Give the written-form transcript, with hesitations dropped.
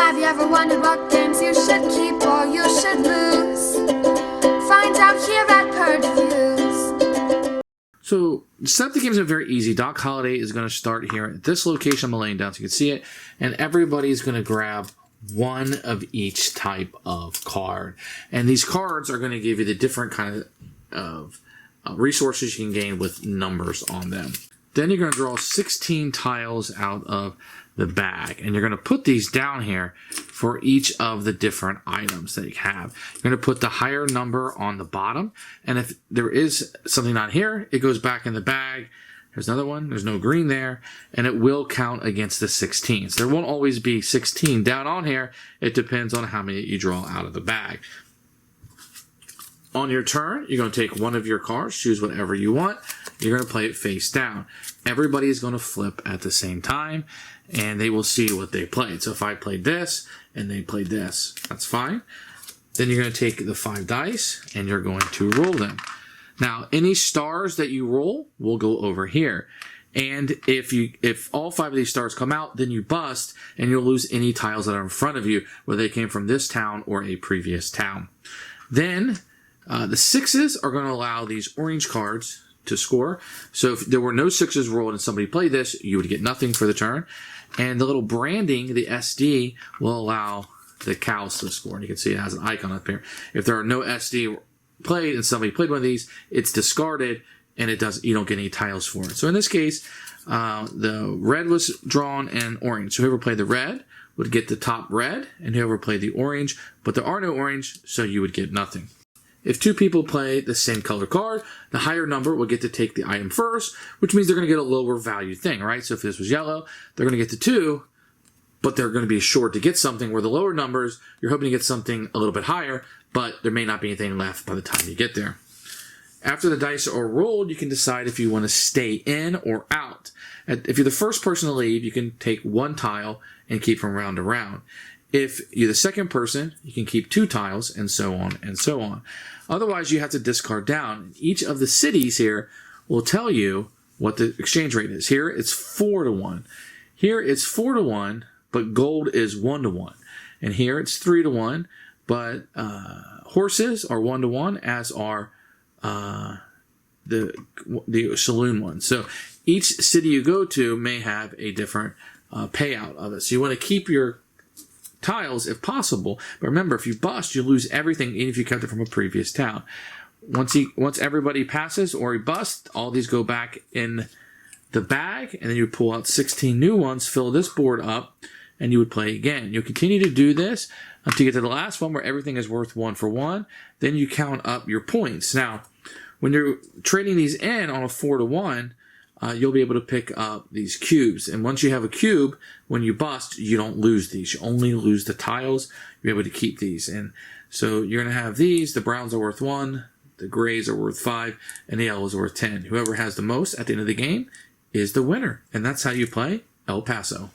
Have you ever wondered what games you should keep or you should lose? Find out here at Purge Reviews. So, set up the games are very easy. Doc Holiday is going to start here at this location. I'm laying down so you can see it. And everybody's going to grab one of each type of card. And these cards are going to give you the different kind of resources you can gain with numbers on them. Then you're going to draw 16 tiles out of the bag. And you're going to put these down here for each of the different items that you have. You're going to put the higher number on the bottom. And if there is something on here, it goes back in the bag. There's another one. There's no green there. And it will count against the 16s. There won't always be 16 down on here. It depends on how many you draw out of the bag. On your turn, you're going to take one of your cards, choose whatever you want. You're going to play it face down. Everybody is going to flip at the same time, and they will see what they played. So if I played this, and they played this, that's fine. Then you're going to take the 5 dice, and you're going to roll them. Now, any stars that you roll will go over here. And if all 5 of these stars come out, then you bust, and you'll lose any tiles that are in front of you, whether they came from this town or a previous town. Then the 6s are going to allow these orange cards to score. So if there were no 6s rolled and somebody played this, you would get nothing for the turn. And the little branding, the SD, will allow the cows to score. And you can see it has an icon up here. If there are no SD played and somebody played one of these, it's discarded and you don't get any tiles for it. So in this case, the red was drawn and orange. So whoever played the red would get the top red, and whoever played the orange, but there are no orange, so you would get nothing. If 2 people play the same color card, the higher number will get to take the item first, which means they're going to get a lower value thing, right? So if this was yellow, they're going to get the 2, but they're going to be short to get something, where the lower numbers, you're hoping to get something a little bit higher, but there may not be anything left by the time you get there. After the dice are rolled, you can decide if you want to stay in or out. If you're the first person to leave, you can take 1 tile and keep from round to round. If you're the second person, you can keep 2 tiles, and so on and so on. Otherwise, you have to discard down. Each of the cities here will tell you what the exchange rate is. Here, it's 4 to 1. Here, it's 4 to 1, but gold is 1 to 1. And here, it's 3 to 1, but horses are 1 to 1, as are the saloon ones. So each city you go to may have a different payout of it. So you want to keep your tiles if possible, but remember, if you bust, you lose everything, even if you kept it from a previous town. Once everybody passes or you bust, all these go back in the bag, and then you pull out 16 new ones, fill this board up, and you would play again. You'll continue to do this until you get to the last one where everything is worth 1 for 1. Then you count up your points. Now, when you're trading these in on a 4 to 1, you'll be able to pick up these cubes. And once you have a cube, when you bust, you don't lose these. You only lose the tiles. You're able to keep these. And so you're going to have these. The browns are worth 1. The grays are worth 5. And the yellows are worth 10. Whoever has the most at the end of the game is the winner. And that's how you play El Paso.